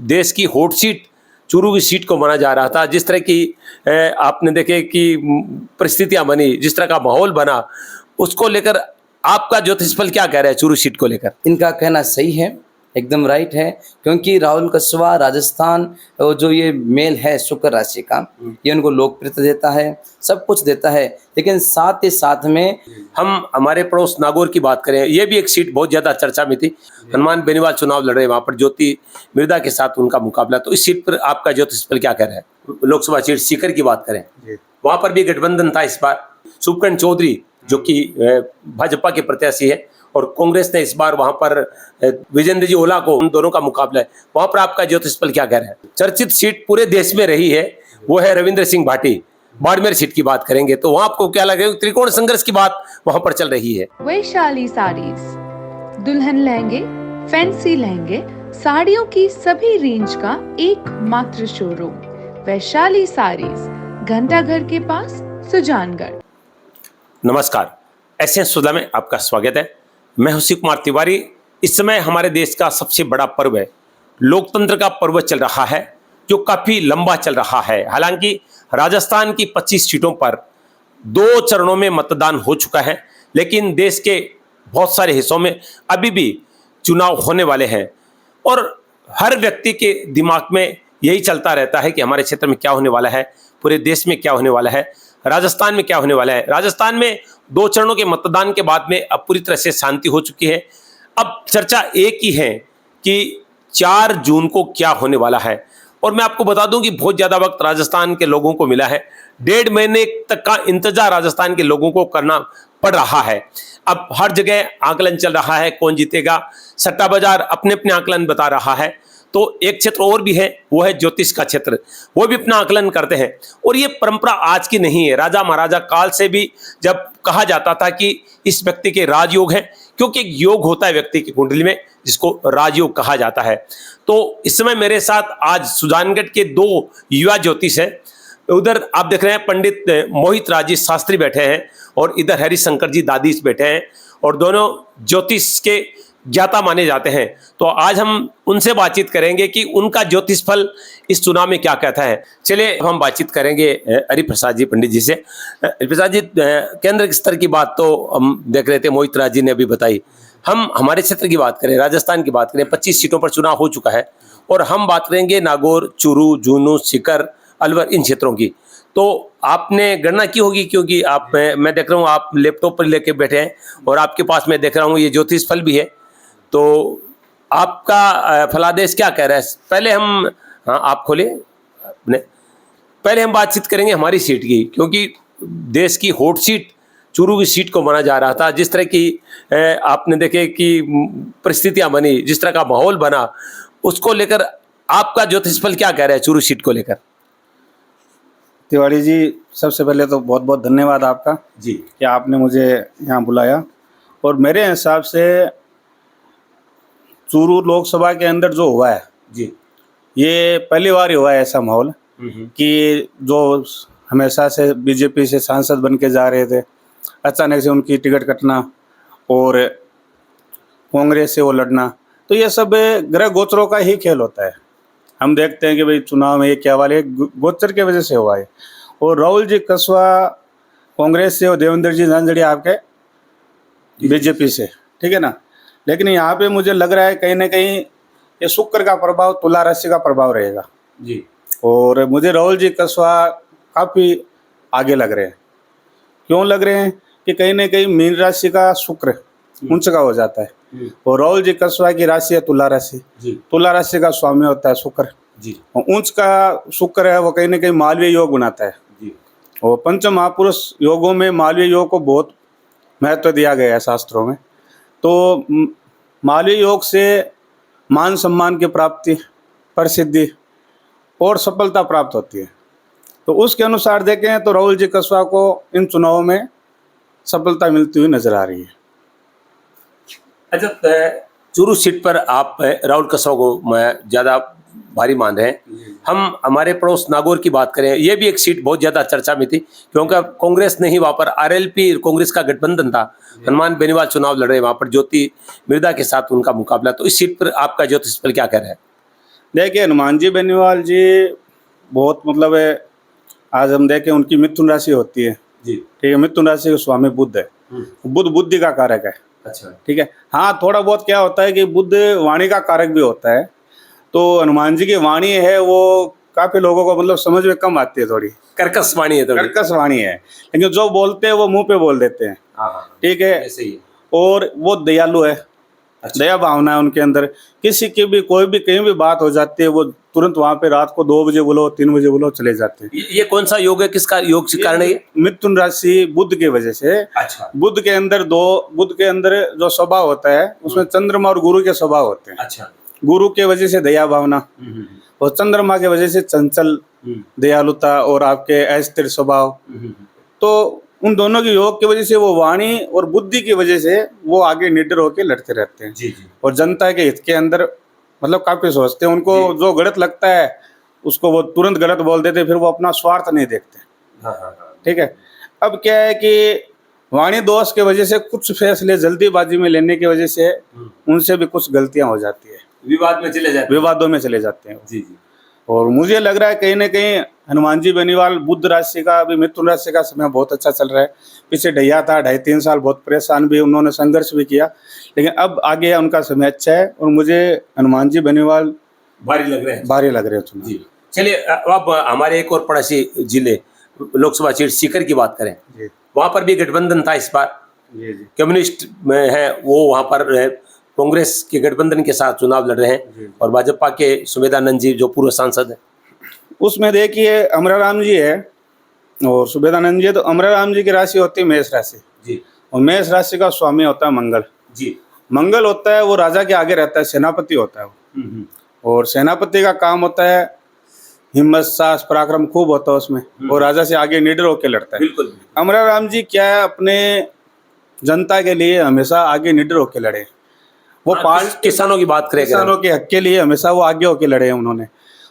देश की hot seat Churu की सीट को माना जा रहा था, जिस तरह की आपने देखे कि परिस्थितियां बनी, जिस तरह का माहौल बना, उसको लेकर आपका ज्योतिषफल क्या कह रहा है चूरू सीट को लेकर? इनका कहना सही है, एकदम राइट है, क्योंकि राहुल कसवा राजस्थान जो ये मेल है शुक्र राशि का, ये उनको लोकप्रियता देता है, सब कुछ देता है, लेकिन साथ ही साथ में हम हमारे पड़ोस नागौर की बात करें, ये भी एक सीट बहुत ज्यादा चर्चा में थी। हनुमान बेनीवाल चुनाव लड़ रहे हैं, वहां पर ज्योति मृदा के साथ उनका मुकाबला। तो इस सीट पर आपका ज्योतिषफल क्या कह रहा है? लोकसभा सीट सीकर की बात करें, वहां पर भी गठबंधन था इस बार। सुपकर्ण चौधरी जो कि भाजपा के प्रत्याशी है, और कांग्रेस ने इस बार वहां पर विजेंद्र जी ओला को, उन दोनों का मुकाबला है। वहां पर आपका ज्योतिषफल क्या कह रहा है? चर्चित सीट पूरे देश में रही है, वो है रविंद्र सिंह भाटी। बाड़मेर सीट की बात करेंगे तो वहां आपको क्या लगेगा? त्रिकोण संघर्ष की बात वहां पर चल रही है। वैशाली साड़ीज, दुल्हन लहंगे, फैंसी लहंगे, साड़ियों की सभी रेंज का एकमात्र शोरूम वैशाली साड़ीज, घंटाघर के पास, सुजानगढ़। नमस्कार, एसएन सुधा में आपका स्वागत है। मैं हूं शिव कुमार तिवारी। इस समय हमारे देश का सबसे बड़ा पर्व है, लोकतंत्र का पर्व चल रहा है, जो काफी लंबा चल रहा है। हालांकि राजस्थान की 25 सीटों पर 2 चरणों में मतदान हो चुका है, लेकिन देश के बहुत सारे हिस्सों में अभी भी चुनाव होने वाले हैं, और हर व्यक्ति के दिमाग में यही चलता रहता है कि हमारे क्षेत्र में क्या होने वाला है, पूरे देश में क्या होने वाला है, राजस्थान में क्या होने वाला है। राजस्थान में 2 चरणों के मतदान के बाद में अब पूरी तरह से शांति हो चुकी है। अब चर्चा एक ही है कि 4 जून को क्या होने वाला है। और मैं आपको बता दूं कि बहुत ज्यादा वक्त राजस्थान के लोगों को मिला है, 1.5 महीने तक का इंतजार राजस्थान के लोगों को करना पड़ रहा है। अब हर जगह आकलन चल रहा है, कौन जीतेगा, सट्टा बाजार अपने अपने आकलन बता रहा है। तो एक क्षेत्र और भी है, वो है ज्योतिष का क्षेत्र, वो भी अपना आकलन करते हैं। और ये परंपरा आज की नहीं है, राजा महाराजा काल से भी जब कहा जाता था कि इस व्यक्ति के राजयोग है, क्योंकि एक योग होता है व्यक्ति की कुंडली में जिसको राजयोग कहा जाता है। तो इस समय मेरे साथ आज सुजानगढ़ के 2 युवा ज्योतिष हैं। उधर आप देख रहे हैं पंडित मोहित राजी शास्त्री बैठे हैं, और इधर हरिशंकर जी दादीश बैठे हैं, और दोनों ज्योतिष के ज्ञाता माने जाते हैं। तो आज हम उनसे बातचीत करेंगे कि उनका ज्योतिष फल इस चुनाव में क्या कहता है। चलिए हम बातचीत करेंगे हरिप्रसाद जी पंडित जी से। हरिप्रसाद जी, केंद्र स्तर की बात तो हम देख रहे थे, मोहित राज जी ने अभी बताई। हम हमारे क्षेत्र की बात करें, राजस्थान की बात करें, 25 सीटों पर चुनाव हो चुका है, और हम बात करेंगे नागौर, चूरू, झुंझुनू, सीकर, अलवर, इन क्षेत्रों की। तो आपने गणना की होगी, क्योंकि आप, मैं देख रहा हूँ आप लैपटॉप पर लेके बैठे हैं, और आपके पास मैं देख रहा हूँ ये ज्योतिष फल भी है। तो आपका फलादेश क्या कह रहा है? पहले हम, हाँ आप खोले अपने, पहले हम बातचीत करेंगे हमारी सीट की, क्योंकि देश की हॉट सीट चूरू की सीट को माना जा रहा था। जिस तरह की आपने देखे कि परिस्थितियां बनी, जिस तरह का माहौल बना, उसको लेकर आपका ज्योतिषफल क्या कह रहा है चूरू सीट को लेकर? तिवारी जी, सबसे पहले तो बहुत बहुत धन्यवाद आपका जी कि आपने मुझे यहाँ बुलाया। और मेरे हिसाब से चूरू लोकसभा के अंदर जो हुआ है जी, ये पहली बार ही हुआ है ऐसा माहौल कि जो हमेशा से बीजेपी से सांसद बन के जा रहे थे, अचानक से उनकी टिकट कटना और कांग्रेस से वो लड़ना, तो ये सब ग्रह गोचरों का ही खेल होता है। हम देखते हैं कि भाई चुनाव में ये क्या वाले गोचर की वजह से हुआ है। और राहुल जी कसवा कांग्रेस से और देवेंद्र जी झांझड़िया आपके बीजेपी से, ठीक है ना। लेकिन यहाँ पे मुझे लग रहा है कहीं ना कहीं ये शुक्र का प्रभाव, तुला राशि का प्रभाव रहेगा जी। और मुझे राहुल जी कसवा काफ़ी आगे लग रहे हैं। क्यों लग रहे हैं कि कहीं ना कहीं मीन राशि का शुक्र उच्च का हो जाता है, और राहुल जी कसवा की राशि है तुला राशि। तुला राशि का स्वामी होता है शुक्र जी, और उच्च का शुक्र है वो कहीं ना कहीं मालवीय योग बनाता है जी। और पंच महापुरुष योगों में मालवीय योग को बहुत महत्व दिया गया है शास्त्रों में। तो मालवीय योग से मान सम्मान की प्राप्ति, प्रसिद्धि और सफलता प्राप्त होती है। तो उसके अनुसार देखें तो राहुल जी कसवा को इन चुनावों में सफलता मिलती हुई नजर आ रही है। अच्छा, चूरू सीट पर आप राहुल कसवा को ज़्यादा भारी मान रहे हैं। हम हमारे पड़ोस नागौर की बात करें, ये भी एक सीट बहुत ज़्यादा चर्चा में थी, क्योंकि कांग्रेस नहीं, वहाँ पर आरएलपी कांग्रेस का गठबंधन था। हनुमान बेनीवाल चुनाव लड़ रहे हैं, वहाँ पर ज्योति मृदा के साथ उनका मुकाबला। तो इस सीट पर आपका ज्योतिषफल क्या कह रहा है? देखिए हनुमान जी बेनीवाल जी बहुत मतलब है, आज हम देखें उनकी मिथुन राशि होती है, जी। ठीक है, मिथुन राशि का स्वामी बुध है, बुध बुद्धि का कारक है, अच्छा। ठीक है। हाँ थोड़ा बहुत क्या होता है कि बुध वाणी का कारक भी होता है, तो हनुमान जी की वाणी है वो काफी लोगों को मतलब समझ में कम आती है, थोड़ी कर्कश वाणी है थोड़ी। कर्कश वाणी है, लेकिन जो बोलते हैं वो मुंह पे बोल देते हैं, हाँ, ठीक है। ऐसे ही है। और वो दयालु है, अच्छा। दया भावना है उनके अंदर, किसी की भी कोई भी कहीं भी बात हो जाती है वो तुरंत वहां पे रात को 2 बजे बोलो 3 बजे बोलो चले जाते हैं। ये कौन सा योग है, किसका योग के कारण है ये? मिथुन राशि बुध की वजह से। अच्छा। बुध के अंदर जो स्वभाव होता है उसमें चंद्रमा और गुरु के स्वभाव होते हैं। अच्छा। गुरु के वजह से दया भावना और चंद्रमा के वजह से चंचल दयालुता और आपके अस्थिर स्वभाव। तो उन दोनों के योग की वजह से वो वाणी और बुद्धि की वजह से वो आगे निडर होकर लड़ते रहते हैं। जी जी। और जनता के हित के अंदर मतलब काफी सोचते हैं, उनको जो गलत लगता है उसको वो तुरंत गलत बोल देते हैं, फिर वो अपना स्वार्थ नहीं देखते। हाँ। ठीक है। अब क्या है कि वाणी दोष के वजह से कुछ फैसले जल्दीबाजी में लेने की वजह से उनसे भी कुछ गलतियां हो जाती है, विवाद में चले जाते हैं। विवादों में चले जाते हैं। जी जी। और मुझे लग रहा है कहीं ना कहीं हनुमान जी बेनीवाल बुध राशि का अभी मिथुन राशि का समय बहुत अच्छा चल रहा है। पीछे ढैया था 2.5-3 साल बहुत परेशान भी, उन्होंने संघर्ष भी किया, लेकिन अब आगे उनका समय अच्छा है और मुझे हनुमान जी बेनीवाल भारी लग रहे हैं। भारी लग रहे हैं चुनाव। जी। चलिए अब हमारे एक और पड़ोसी जिले लोकसभा सीट सीकर की बात करें, जी वहां पर भी गठबंधन था इस बार। जी जी कम्युनिस्ट में है वो वहां पर कांग्रेस के गठबंधन के साथ चुनाव लड़ रहे हैं और भाजपा के सुमेधानंद जी जो पूर्व सांसद है। उसमें देखिए अमराराम जी है और सुबेदानंद जी है। तो अमराराम जी की राशि होती है मेष राशि जी और मेष राशि का स्वामी होता है मंगल। जी। मंगल होता है वो राजा के आगे रहता है, सेनापति होता है वो। और सेनापति का काम होता है हिम्मत साहस पराक्रम खूब होता है उसमें, और राजा से आगे निडर होकर लड़ता है। बिल्कुल। अमराराम जी क्या है, अपने जनता के लिए हमेशा आगे निडर होकर लड़े। वो पार्टी किसानों की बात करें, किसानों के हक के लिए हमेशा वो आगे होकर लड़े हैं उन्होंने।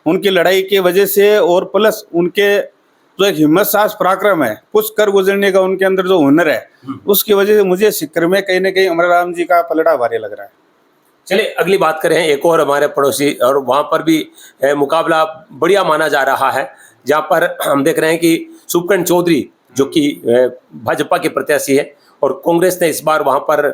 उनकी लड़ाई की वजह से और प्लस उनके जो एक हिम्मत साहस पराक्रम है, कुछ कर गुजरने का उनके अंदर जो हुनर है, उसकी वजह से मुझे सिक्कर में कहीं ना कहीं अमराराम जी का पलड़ा भारी लग रहा है। चलिए अगली बात करें एक और हमारे पड़ोसी, और वहाँ पर भी मुकाबला बढ़िया माना जा रहा है, जहाँ पर हम देख रहे हैं कि सुपकर्ण चौधरी जो कि भाजपा के प्रत्याशी है और कांग्रेस ने इस बार वहाँ पर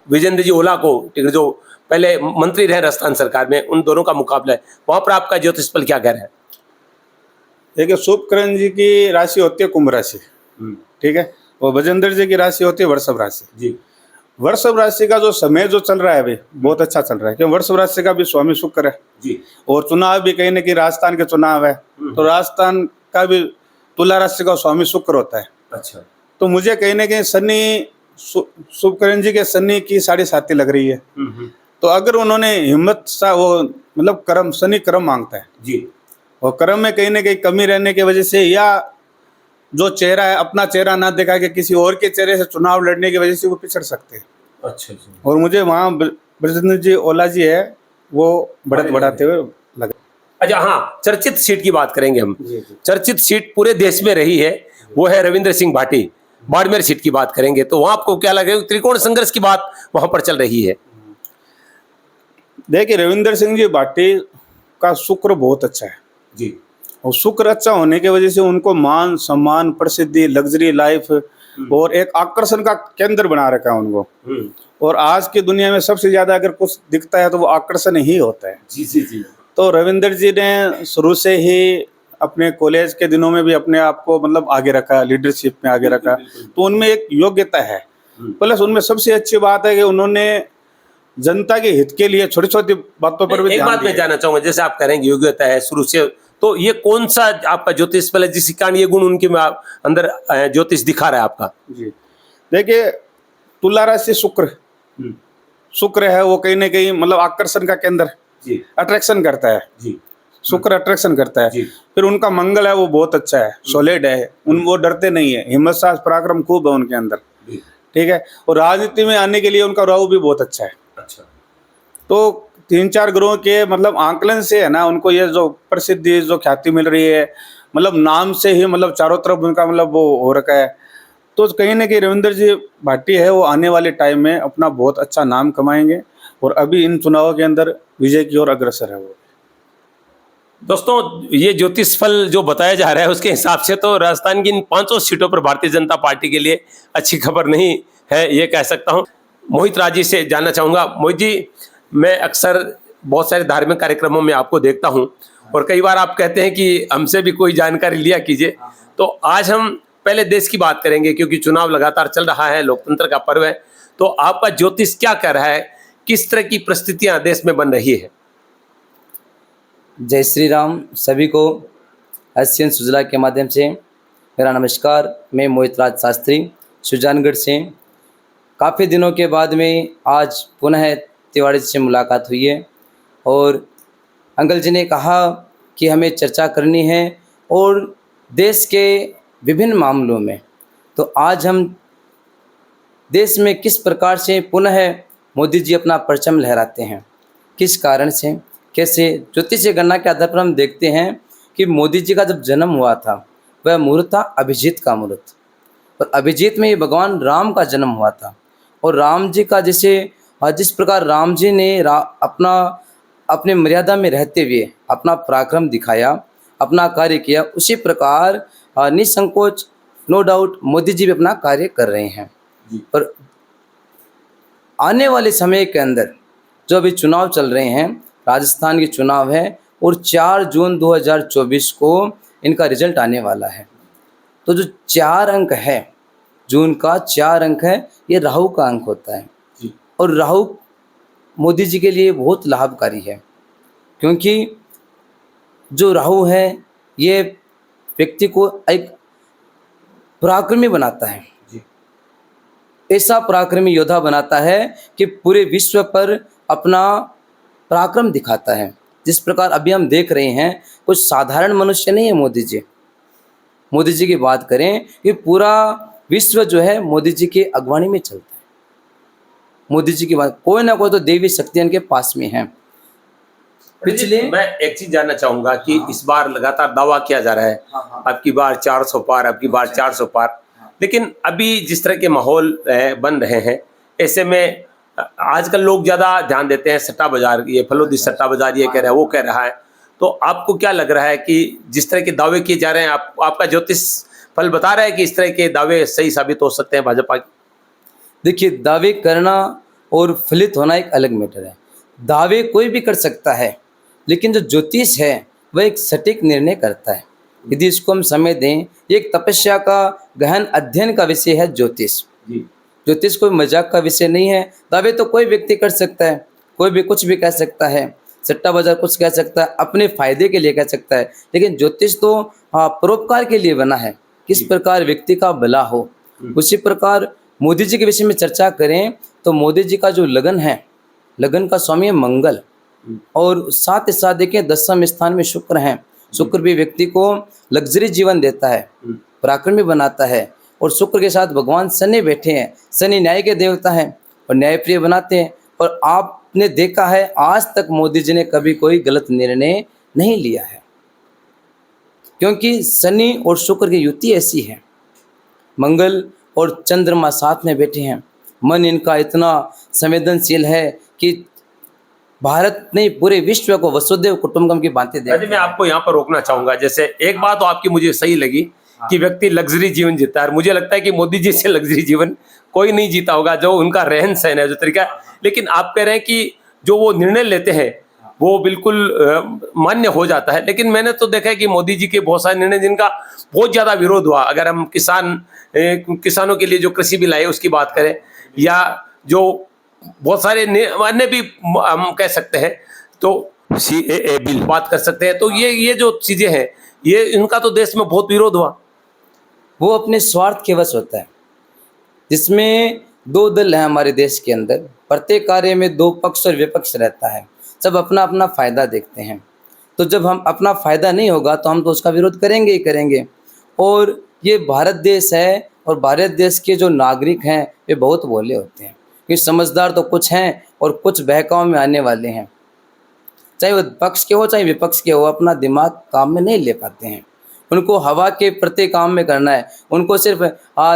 विजेंद्र जी ओला को टिकट, जो पहले मंत्री रहे राजस्थान सरकार में, उन दोनों का मुकाबला है। वहाँ पर आपका ज्योतिष पल क्या कह रहा है? देखिए सुपकर्ण जी की राशि होती है कुंभ राशि, ठीक है, और विजेंद्र जी की राशि होती है वृषभ राशि। जी। वृषभ राशि का जो समय जो चल रहा है अभी बहुत अच्छा चल रहा है, क्योंकि वृषभ राशि का भी स्वामी शुक्र है जी। और चुनाव भी कहीं ना कहीं राजस्थान के चुनाव है, तो राजस्थान का भी तुला राशि का स्वामी शुक्र होता है। अच्छा। तो मुझे कहीं ना कहीं शनि शुभकरण जी के शनि की 7.5 लग रही है। तो अगर उन्होंने हिम्मत सा वो मतलब कर्म, शनि कर्म मांगता है जी, और कर्म में कहीं ना कहीं कमी रहने की वजह से, या जो चेहरा है अपना चेहरा ना दिखा के किसी और के चेहरे से चुनाव लड़ने की वजह से वो पिछड़ सकते हैं। अच्छा। और मुझे वहाँ ब्रजेंद्र जी ओला जी है वो बढ़त बढ़ाते हुए लगे। अच्छा हाँ, चर्चित सीट की बात करेंगे हम। चर्चित सीट पूरे देश में रही है, वो है रविंद्र सिंह भाटी। बाड़मेर सीट की बात करेंगे तो वहां आपको क्या लगे? त्रिकोण संघर्ष की बात वहां पर चल रही है। देखिए रविंद्र सिंह जी भाटी का शुक्र बहुत अच्छा है जी, और शुक्र अच्छा होने की वजह से उनको मान सम्मान प्रसिद्धि लग्जरी लाइफ और एक आकर्षण का केंद्र बना रखा है उनको। और आज की दुनिया में सबसे ज्यादा अगर कुछ दिखता है तो वो आकर्षण ही होता है। जी जी जी। तो रविंद्र जी ने शुरू से ही अपने कॉलेज के दिनों में भी अपने आप को मतलब आगे रखा, लीडरशिप में आगे रखा, तो उनमें एक योग्यता है। प्लस उनमें सबसे अच्छी बात है कि उन्होंने जनता के हित के लिए छोटी छोटी बातों पर भी एक बात मैं जानना चाहूंगा, जैसे आप करेंगे योग्यता है शुरू से, तो ये कौन सा आपका ज्योतिष पहले जिस कारण ये गुण उनके में अंदर ज्योतिष दिखा रहा है आपका? जी देखिए तुला राशि शुक्र है, वो कहीं ना कहीं मतलब आकर्षण का केंद्र, अट्रैक्शन करता है जी। शुक्र अट्रैक्शन करता है। फिर उनका मंगल है वो बहुत अच्छा है, सॉलिड है, वो डरते नहीं है, हिम्मत साहस पराक्रम खूब है उनके अंदर, ठीक है। और राजनीति में आने के लिए उनका राहु भी बहुत अच्छा है। अच्छा। तो 3-4 ग्रहों के मतलब आंकलन से है ना, उनको ये जो प्रसिद्धि जो ख्याति मिल रही है, मतलब नाम से ही मतलब चारों तरफ उनका मतलब वो हो रखा है। तो कहीं ना कहीं रविंद्र जी भाटी है वो आने वाले टाइम में अपना बहुत अच्छा नाम कमाएंगे और अभी इन चुनावों के अंदर विजय की ओर अग्रसर है वो। दोस्तों, ये ज्योतिष फल जो बताया जा रहा है उसके हिसाब से तो राजस्थान की इन 500 सीटों पर भारतीय जनता पार्टी के लिए अच्छी खबर नहीं है, ये कह सकता हूँ। मोहित राज जी से जानना चाहूँगा। मोहित जी, मैं अक्सर बहुत सारे धार्मिक कार्यक्रमों में आपको देखता हूँ और कई बार आप कहते हैं कि हमसे भी कोई जानकारी लिया कीजिए। तो आज हम पहले देश की बात करेंगे, क्योंकि चुनाव लगातार चल रहा है, लोकतंत्र का पर्व है। तो आपका ज्योतिष क्या कह रहा है, किस तरह की परिस्थितियां देश में बन रही है? जय श्री राम सभी को। एशियन सुजला के माध्यम से मेरा नमस्कार। मैं मोहित राज शास्त्री सुजानगढ़ से। काफ़ी दिनों के बाद में आज पुनः तिवारी जी से मुलाकात हुई है और अंकल जी ने कहा कि हमें चर्चा करनी है और देश के विभिन्न मामलों में। तो आज हम देश में किस प्रकार से पुनः मोदी जी अपना परचम लहराते हैं, किस कारण से, कैसे, ज्योतिषीय गणना के आधार पर हम देखते हैं कि मोदी जी का जब जन्म हुआ था वह मुहूर्त था अभिजीत का मुहूर्त, और अभिजीत में भगवान राम का जन्म हुआ था। और राम जी का जिस प्रकार राम जी ने अपने मर्यादा में रहते हुए अपना पराक्रम दिखाया, अपना कार्य किया, उसी प्रकार निसंकोच नो डाउट मोदी जी भी अपना कार्य कर रहे हैं। और आने वाले समय के अंदर जो अभी चुनाव चल रहे हैं, राजस्थान के चुनाव है और 4 जून 2024 को इनका रिजल्ट आने वाला है। तो जो 4 अंक है, जून का 4 अंक है, ये राहु का अंक होता है। और राहु मोदी जी के लिए बहुत लाभकारी है, क्योंकि जो राहु है ये व्यक्ति को एक पराक्रमी बनाता है, ऐसा पराक्रमी योद्धा बनाता है कि पूरे विश्व पर अपना पराक्रम दिखाता है। जिस प्रकार अभी हम देख रहे हैं, कुछ साधारण मनुष्य नहीं है मोदी जी। मोदी जी की बात करें कि पूरा विश्व जो है मोदी जी की अगवानी में चलता है। मोदी जी की बात, कोई ना कोई तो देवी शक्ति इनके पास में है। पिछले मैं एक चीज जानना चाहूंगा कि इस बार लगातार दावा किया जा रहा है, अब की बार 400 पार, अब की बार 400 पार, लेकिन अभी जिस तरह के माहौल बन रहे हैं, ऐसे में आजकल लोग ज्यादा ध्यान देते हैं सट्टा बाजार, ये फलोदी सट्टा बाजार ये कह रहा है, वो कह रहा है। तो आपको क्या लग रहा है कि जिस तरह के दावे किए जा रहे हैं, आपका ज्योतिष फल बता रहा है कि इस तरह के दावे सही साबित हो सकते हैं भाजपा के? देखिए, दावे करना और फलित होना एक अलग मैटर है। दावे कोई भी कर सकता है, लेकिन जो ज्योतिष है वह एक सटीक निर्णय करता है। यदि इसको हम समय दें, ये एक तपस्या का गहन अध्ययन का विषय है ज्योतिष। ज्योतिष कोई मजाक का विषय नहीं है। दावे तो कोई व्यक्ति कर सकता है, कोई भी कुछ भी कह सकता है, सट्टा बाजार कुछ कह सकता है, अपने फायदे के लिए कह सकता है, लेकिन ज्योतिष तो परोपकार के लिए बना है, किस प्रकार व्यक्ति का भला हो। उसी प्रकार मोदी जी के विषय में चर्चा करें तो मोदी जी का जो लगन है, लगन का स्वामी है मंगल, और साथ ही साथ देखें 10वें स्थान में शुक्र हैं। शुक्र भी व्यक्ति को लग्जरी जीवन देता है, पराक्रमी बनाता है। और शुक्र के साथ भगवान शनि बैठे हैं। शनि न्याय के देवता हैं और न्यायप्रिय बनाते हैं। और आपने देखा है आज तक मोदी जी ने कभी कोई गलत निर्णय नहीं लिया है, क्योंकि शनि और शुक्र की युति ऐसी है। मंगल और चंद्रमा साथ में बैठे हैं। मन इनका इतना संवेदनशील है कि भारत नहीं पूरे विश्व को वसुदेव कुटुंबकम की बातें देखते हैं। मैं आपको यहाँ पर रोकना चाहूंगा। जैसे एक बात तो आपकी मुझे सही लगी कि व्यक्ति लग्जरी जीवन जीता है। मुझे लगता है कि मोदी जी से लग्जरी जीवन कोई नहीं जीता होगा, जो उनका रहन सहन है, जो तरीका। लेकिन आप कह रहे हैं कि जो वो निर्णय लेते हैं वो बिल्कुल मान्य हो जाता है। लेकिन मैंने तो देखा है कि मोदी जी के बहुत सारे निर्णय जिनका बहुत ज़्यादा विरोध हुआ। अगर हम किसानों के लिए जो कृषि बिल आए उसकी बात करें, या जो बहुत सारे अन्य भी हम कह सकते हैं, तो CAA बिल बात कर सकते हैं। तो ये जो चीज़ें हैं, ये इनका तो देश में बहुत विरोध हुआ। वो अपने स्वार्थ के वश होता है, जिसमें 2 दल हैं हमारे देश के अंदर। प्रत्येक कार्य में 2 पक्ष और विपक्ष रहता है। सब अपना अपना फ़ायदा देखते हैं। तो जब हम अपना फ़ायदा नहीं होगा तो हम तो उसका विरोध करेंगे ही करेंगे। और ये भारत देश है, और भारत देश के जो नागरिक हैं वे बहुत भोले होते हैं, कि समझदार तो कुछ हैं और कुछ बहकाव में आने वाले हैं। चाहे वो पक्ष के हो चाहे विपक्ष के हो, अपना दिमाग काम में नहीं ले पाते हैं। उनको हवा के प्रति काम में करना है। उनको सिर्फ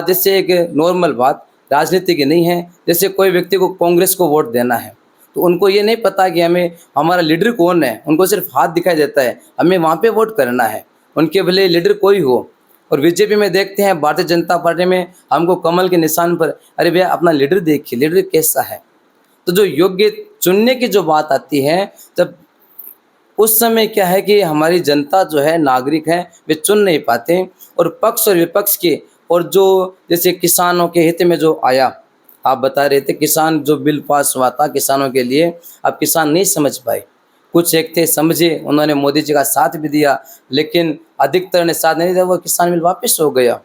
जैसे एक नॉर्मल बात, राजनीति की नहीं है, जैसे कोई व्यक्ति को कांग्रेस को वोट देना है तो उनको ये नहीं पता कि हमें हमारा लीडर कौन है, उनको सिर्फ हाथ दिखाई देता है, हमें वहाँ पे वोट करना है, उनके भले लीडर कोई हो। और बीजेपी में देखते हैं, भारतीय जनता पार्टी में हमको कमल के निशान पर, अरे भैया अपना लीडर देखिए, लीडर कैसा है। तो जो योग्य चुनने की जो बात आती है, जब उस समय क्या है कि हमारी जनता जो है, नागरिक है, वे चुन नहीं पाते। और पक्ष और विपक्ष के, और जो जैसे किसानों के हित में जो आया, आप बता रहे थे किसान जो बिल पास हुआ था किसानों के लिए, अब किसान नहीं समझ पाए। कुछ एक थे समझे, उन्होंने मोदी जी का साथ भी दिया, लेकिन अधिकतर ने साथ नहीं दिया, वो किसान बिल वापस हो गया।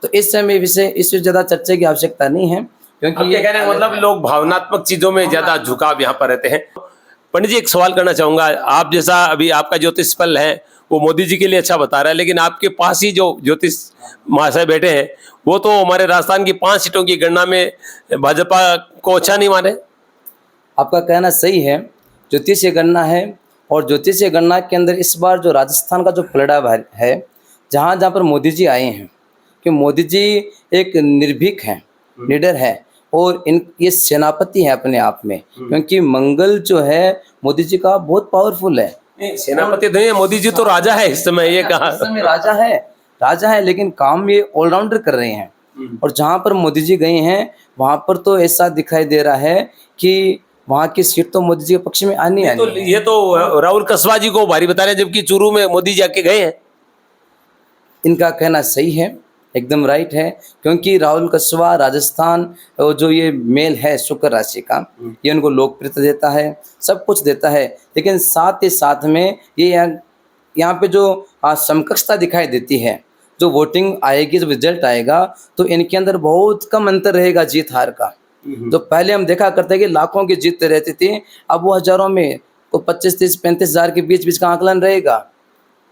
तो इस समय विषय इससे ज़्यादा चर्चा की आवश्यकता नहीं है, क्योंकि अब क्या कहना है, मतलब लोग भावनात्मक चीजों में ज्यादा झुकाव यहाँ पर रहते हैं। पंडित जी, एक सवाल करना चाहूंगा, आप जैसा अभी आपका ज्योतिष फल है वो मोदी जी के लिए अच्छा बता रहा है, लेकिन आपके पास ही जो ज्योतिष महाशय बैठे हैं वो तो हमारे राजस्थान की 5 सीटों की गणना में भाजपा को अच्छा नहीं माने। आपका कहना सही है, ज्योतिषीय गणना है, और ज्योतिषीय गणना के अंदर इस बार जो राजस्थान का जो पलड़ा है, जहाँ जहाँ पर मोदी जी आए हैं, कि मोदी जी एक निर्भीक हैं, लीडर है, और ये सेनापति है अपने आप में, क्योंकि मंगल जो है मोदी जी का बहुत पावरफुल है। सेनापति नहीं है मोदी जी, तो राजा है इस समय, ये कहा इस समय राजा है, लेकिन काम ये ऑलराउंडर कर रहे हैं। और जहाँ पर मोदी जी गए हैं, वहाँ पर तो ऐसा दिखाई दे रहा है कि वहाँ की सीट तो मोदी जी के पक्ष में आनी है। ये तो राहुल कसवा जी को भारी बता रहे हैं, जबकि चूरू में मोदी जी आके गए हैं। इनका कहना सही है, एकदम राइट है, क्योंकि राहुल कसवा राजस्थान जो ये मेल है शुक्र राशि का, ये उनको लोकप्रियता देता है, सब कुछ देता है, लेकिन साथ ही साथ में ये यहाँ पे जो समकक्षता दिखाई देती है, जो वोटिंग आएगी, जब रिजल्ट आएगा, तो इनके अंदर बहुत कम अंतर रहेगा जीत हार का। जो पहले हम देखा करते कि लाखों की जीत रहती थी, अब वो हजारों में, तो 25, 30, 35 हज़ार के बीच का आंकलन रहेगा।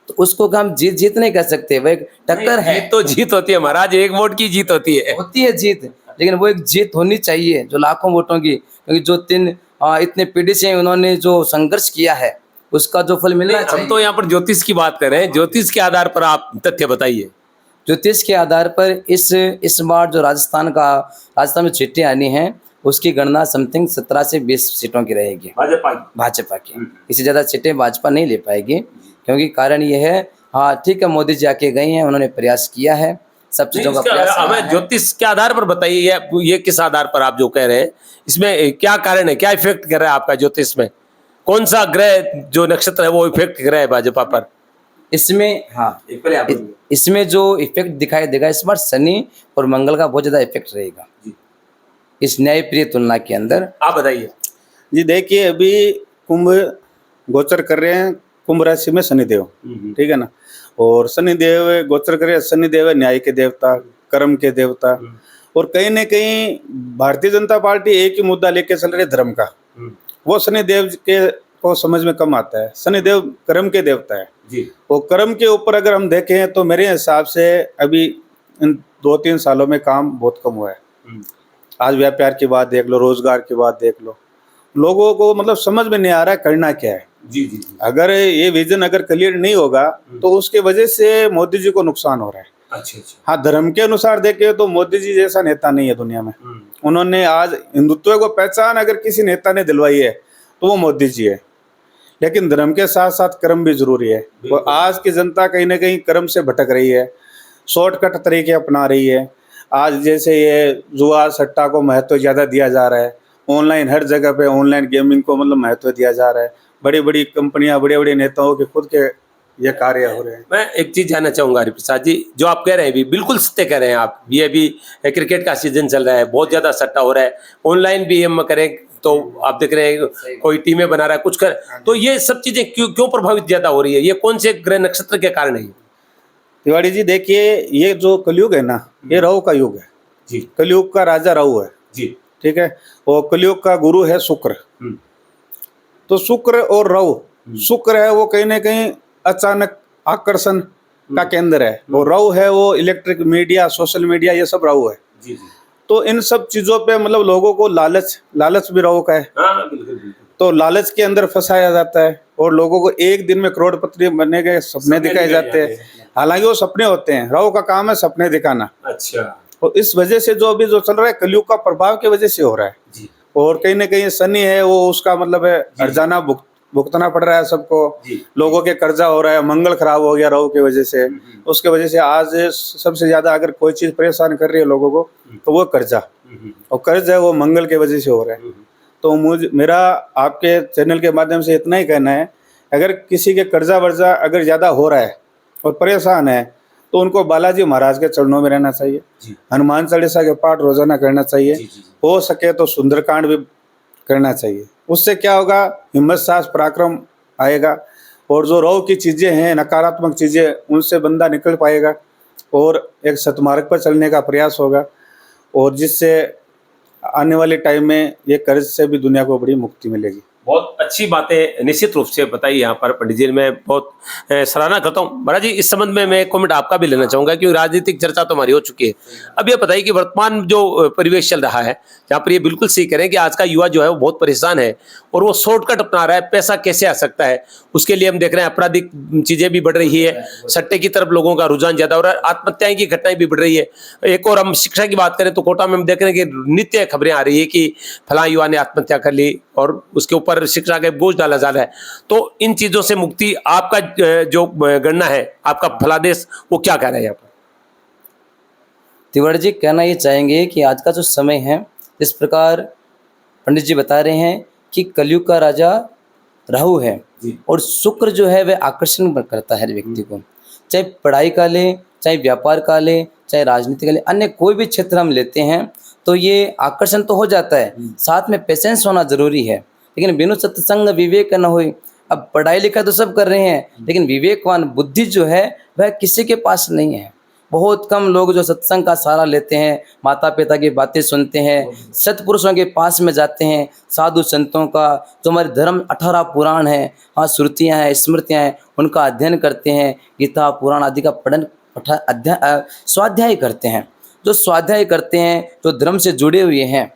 तो उसको हम जीत नहीं कर सकते, वो एक टक्कर है। जीत तो जीत होती है महाराज, एक वोट की जीत होती है जीत, लेकिन वो एक जीत होनी चाहिए जो लाखों वोटों की, क्योंकि जो इतने पीढ़ी से उन्होंने जो संघर्ष किया है, उसका जो फल मिलना चाहिए। हम तो यहाँ पर ज्योतिष की बात कर रहे हैं, ज्योतिष के आधार पर आप तथ्य बताइए। ज्योतिष के आधार पर इस बार जो राजस्थान में सीटें आनी हैं, उसकी गणना समथिंग 17 से 20 सीटों की रहेगी भाजपा की। इससे ज़्यादा सीटें भाजपा नहीं ले पाएगी, क्योंकि कारण ये है, हाँ ठीक है, मोदी जी आके गए हैं, उन्होंने प्रयास किया है, सब चीज़ों का प्रयास। हमें ज्योतिष के आधार पर बताइए, ये किस आधार पर आप जो कह रहे हैं, इसमें क्या कारण है, क्या इफेक्ट कर रहा है आपका ज्योतिष में, कौन सा ग्रह जो नक्षत्र है वो इफेक्ट कर रहा है भाजपा पर? इसमें इसमें जो इफेक्ट दिखाई देगा, इस बार शनि और मंगल का बहुत ज़्यादा इफेक्ट रहेगा इस न्यायप्रिय तुलना के अंदर। आप बताइए जी। देखिए, अभी कुंभ गोचर कर रहे हैं, कुंभ राशि में शनिदेव, ठीक है ना, और शनिदेव गोचर कर रहे हैं। शनिदेव है न्याय के देवता, कर्म के देवता, और कहीं न कहीं भारतीय जनता पार्टी एक ही मुद्दा लेके चल रही है, धर्म का। वो शनिदेव के को समझ में कम आता है। शनिदेव कर्म के देवता है जी, वो कर्म के ऊपर अगर हम देखें तो मेरे हिसाब से अभी इन 2-3 सालों में काम बहुत कम हुआ है। आज व्यापार की बात देख लो, रोजगार की बात देख लो, लोगों को मतलब समझ में नहीं आ रहा है करना क्या है। जी जी, अगर ये विजन अगर क्लियर नहीं होगा तो उसके वजह से मोदी जी को नुकसान हो रहा है। अच्छा अच्छा, हाँ, धर्म के अनुसार देखे तो मोदी जी जैसा नेता नहीं है दुनिया में। उन्होंने आज हिंदुत्व को पहचान अगर किसी नेता ने दिलवाई है तो वो मोदी जी है। लेकिन धर्म के साथ साथ कर्म भी जरूरी है। और आज की जनता कहीं ना कहीं कर्म से भटक रही है, शॉर्टकट तरीके अपना रही है। आज जैसे ये जुआ सट्टा को महत्व ज़्यादा दिया जा रहा है, ऑनलाइन हर जगह पे ऑनलाइन गेमिंग को मतलब महत्व दिया जा रहा है। बड़ी बड़ी कंपनियां, बड़े बड़े नेताओं के खुद के ये कार्य हो रहे हैं। मैं एक चीज जानना चाहूंगा हरिप्रसाद जी, जो आप कह रहे हैं भी बिल्कुल सत्य कह रहे हैं आप। ये अभी क्रिकेट का सीजन चल रहा है, बहुत ज्यादा सट्टा हो रहा है, ऑनलाइन भी हम करें तो आप देख रहे हैं कोई टीमें बना रहा है, कुछ कर, तो ये सब चीजें क्यों प्रभावित ज्यादा हो रही है? ये कौन से ग्रह नक्षत्र के कारण है? तिवारी जी देखिए, ये जो कलयुग है ना, ये राहु का युग है जी। कलयुग का राजा राहु है जी, ठीक है। और कलयुग का गुरु है शुक्र। तो शुक्र और राहु, शुक्र है वो कहीं ना कहीं अचानक आकर्षण का केंद्र है, और राहु है वो इलेक्ट्रिक मीडिया, सोशल मीडिया, ये सब राहु है जी जी। तो इन सब चीजों पे मतलब लोगों को लालच भी राहु का है। हाँ बिल्कुल बिल्कुल। तो लालच के अंदर फंसाया जाता है और लोगों को एक दिन में करोड़पति बनने के सपने दिखाए जाते हैं। हालांकि वो सपने होते हैं, राहु का काम है सपने दिखाना। अच्छा, और इस वजह से जो अभी जो चल रहा है कलयुग का प्रभाव की वजह से हो रहा है। जी। और कहीं ना कहीं शनि है वो उसका मतलब है हर्जाना भुगतना पड़ रहा है सबको। लोगों के कर्जा हो रहा है, मंगल खराब हो गया राहु की वजह से। उसके वजह से आज सबसे ज्यादा अगर कोई चीज परेशान कर रही है लोगों को तो वो कर्जा, और कर्ज है वो मंगल के वजह से हो रहा है। तो मेरा आपके चैनल के माध्यम से इतना ही कहना है, अगर किसी के कर्जा वर्जा अगर ज्यादा हो रहा है और परेशान है तो उनको बालाजी महाराज के चरणों में रहना चाहिए, हनुमान चालीसा के पाठ रोजाना करना चाहिए, हो सके तो सुंदरकांड भी करना चाहिए। उससे क्या होगा, हिम्मत साहस पराक्रम आएगा, और जो रोग की चीज़ें हैं, नकारात्मक चीज़ें, उनसे बंदा निकल पाएगा और एक सतमार्ग पर चलने का प्रयास होगा, और जिससे आने वाले टाइम में ये कर्ज से भी दुनिया को बड़ी मुक्ति मिलेगी। बहुत अच्छी बातें निश्चित रूप से बताई यहाँ पर पंडित जी ने, मैं बहुत सराहना करता हूँ। महाराज जी, इस संबंध में मैं कमेंट आपका भी लेना चाहूँगा, क्योंकि राजनीतिक चर्चा तो हमारी हो चुकी है। अब ये बताइए कि वर्तमान जो परिवेश चल रहा है, जहाँ पर ये बिल्कुल सही करें कि आज का युवा जो है वो बहुत परेशान है और वो शॉर्टकट अपना रहा है, पैसा कैसे आ सकता है उसके लिए हम देख रहे हैं आपराधिक चीज़ें भी बढ़ रही है, सट्टे की तरफ लोगों का रुझान ज़्यादा हो रहा है, आत्महत्याएं की घटनाएं भी बढ़ रही है। एक और हम शिक्षा की बात करें तो कोटा में हम देख रहे हैं कि नित्य खबरें आ रही है कि फलां युवा ने आत्महत्या कर ली और उसके ऊपर शिक्षा का बोझ डाला जा रहा है। तो इन चीजों से मुक्ति आपका जो गणना है, आपका फलादेश, वो क्या कह रहा है यहाँ पर? तिवारी जी कहना ये चाहेंगे कि आज का जो समय है, जिस प्रकार पंडित जी बता रहे हैं कि कलयुग का राजा राहु है और शुक्र जो है वह आकर्षण करता है व्यक्ति को, चाहे पढ़ाई का ले, चाहे व्यापार का ले, चाहे राजनीति का ले, अन्य कोई भी क्षेत्र हम लेते हैं तो ये आकर्षण तो हो जाता है, साथ में पेशेंस होना जरूरी है। लेकिन बिनु सत्संग विवेक न होए। अब पढ़ाई लिखाई तो सब कर रहे हैं, लेकिन विवेकवान बुद्धि जो है वह किसी के पास नहीं है। बहुत कम लोग जो सत्संग का सहारा लेते हैं, माता पिता की बातें सुनते हैं, सत्पुरुषों के पास में जाते हैं, साधु संतों का जो हमारे धर्म 18 पुराण है, हाँ श्रुतियाँ हैं, स्मृतियाँ हैं, उनका अध्ययन करते हैं, गीता पुराण आदि का पठन स्वाध्याय करते हैं। जो स्वाध्याय करते हैं, जो धर्म से जुड़े हुए हैं,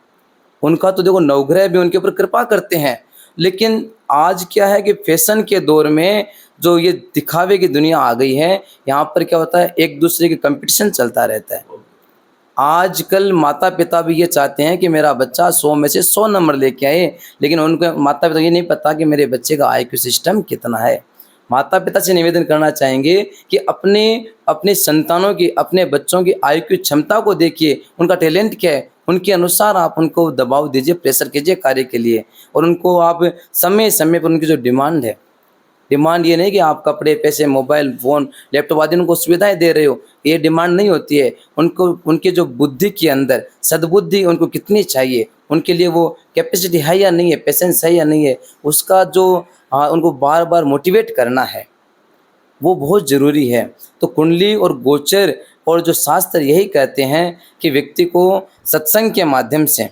उनका तो देखो नवग्रह भी उनके ऊपर कृपा करते हैं। लेकिन आज क्या है कि फैशन के दौर में जो ये दिखावे की दुनिया आ गई है, यहाँ पर क्या होता है, एक दूसरे के कंपटीशन चलता रहता है। आजकल माता पिता भी ये चाहते हैं कि मेरा बच्चा 100 में से 100 नंबर लेके आए, लेकिन उनको माता पिता ये नहीं पता कि मेरे बच्चे का IQ सिस्टम कितना है। माता पिता से निवेदन करना चाहेंगे कि अपने संतानों की, अपने बच्चों की IQ क्षमता को देखिए, उनका टैलेंट क्या है, उनके अनुसार आप उनको दबाव दीजिए, प्रेशर कीजिए कार्य के लिए, और उनको आप समय समय पर उनकी जो डिमांड है, डिमांड ये नहीं कि आप कपड़े, पैसे, मोबाइल फोन, लैपटॉप आदि उनको सुविधाएं दे रहे हो, ये डिमांड नहीं होती है। उनको उनके जो बुद्धि के अंदर सद्बुद्धि उनको कितनी चाहिए, उनके लिए वो कैपेसिटी है या नहीं है, पेशेंस है या नहीं है, उसका जो उनको बार बार मोटिवेट करना है वो बहुत ज़रूरी है। तो कुंडली और गोचर और जो शास्त्र यही कहते हैं कि व्यक्ति को सत्संग के माध्यम से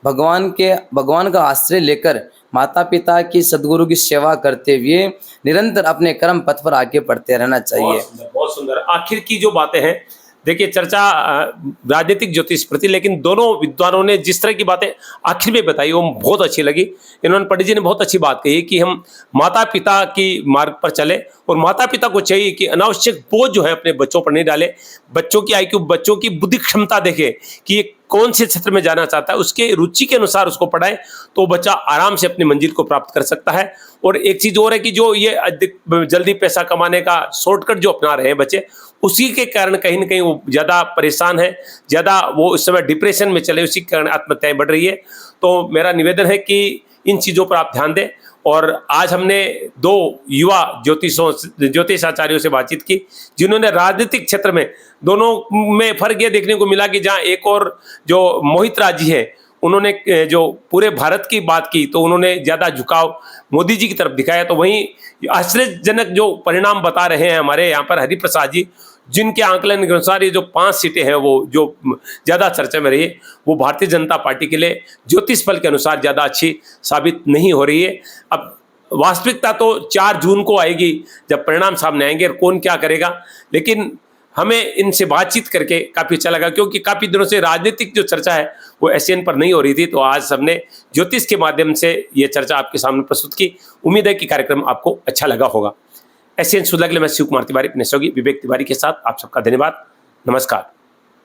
भगवान का आश्रय लेकर माता पिता की सद्गुरु की सेवा करते हुए निरंतर अपने कर्म पथ पर आगे बढ़ते रहना चाहिए। बहुत सुंदर। आखिर की जो बातें हैं, देखिए चर्चा राजनीतिक ज्योतिष प्रति, लेकिन दोनों विद्वानों ने जिस तरह की बातें आखिर में बताई वो बहुत अच्छी लगी। इन्होंने पंडित जी ने बहुत अच्छी बात कही कि हम माता पिता की मार्ग पर चले, और माता पिता को चाहिए कि अनावश्यक बोझ जो है अपने बच्चों पर नहीं डाले। बच्चों की IQ, बच्चों की बुद्धि क्षमता देखे कि ये कौन से क्षेत्र में जाना चाहता है, उसके रुचि के अनुसार उसको पढ़ाए तो बच्चा आराम से अपनी मंजिल को प्राप्त कर सकता है। और एक चीज़ और है कि जो ये अधिक जल्दी पैसा कमाने का शॉर्टकट जो अपना रहे हैं बच्चे, उसी के कारण कहीं ना कहीं वो ज़्यादा परेशान है, ज़्यादा वो इस समय डिप्रेशन में चले, उसी के कारण आत्महत्याएं बढ़ रही है। तो मेरा निवेदन है कि इन चीज़ों पर आप ध्यान दें। और आज हमने 2 युवा ज्योतिषाचार्यों से बातचीत की जिन्होंने राजनीतिक क्षेत्र में, दोनों में फर्क ये देखने को मिला कि जहाँ एक और जो मोहित राज जी है, उन्होंने जो पूरे भारत की बात की तो उन्होंने ज़्यादा झुकाव मोदी जी की तरफ दिखाया। तो वहीं आश्चर्यजनक जो परिणाम बता रहे हैं हमारे यहाँ पर हरिप्रसाद जी, जिनके आंकलन के अनुसार ये जो 5 सीटें हैं वो जो ज़्यादा चर्चा में रही है, वो भारतीय जनता पार्टी के लिए ज्योतिष फल के अनुसार ज़्यादा अच्छी साबित नहीं हो रही है। अब वास्तविकता तो 4 जून को आएगी जब परिणाम सामने आएंगे और कौन क्या करेगा, लेकिन हमें इनसे बातचीत करके काफ़ी अच्छा लगा, क्योंकि काफ़ी दिनों से राजनीतिक जो चर्चा है वो SN पर नहीं हो रही थी। तो आज हमने ज्योतिष के माध्यम से ये चर्चा आपके सामने प्रस्तुत की। उम्मीद है कि कार्यक्रम आपको अच्छा लगा होगा। SN सुधा के लिए मैं शिव कुमार तिवारी, अपने सहयोगी विवेक तिवारी के साथ आप सबका धन्यवाद। नमस्कार।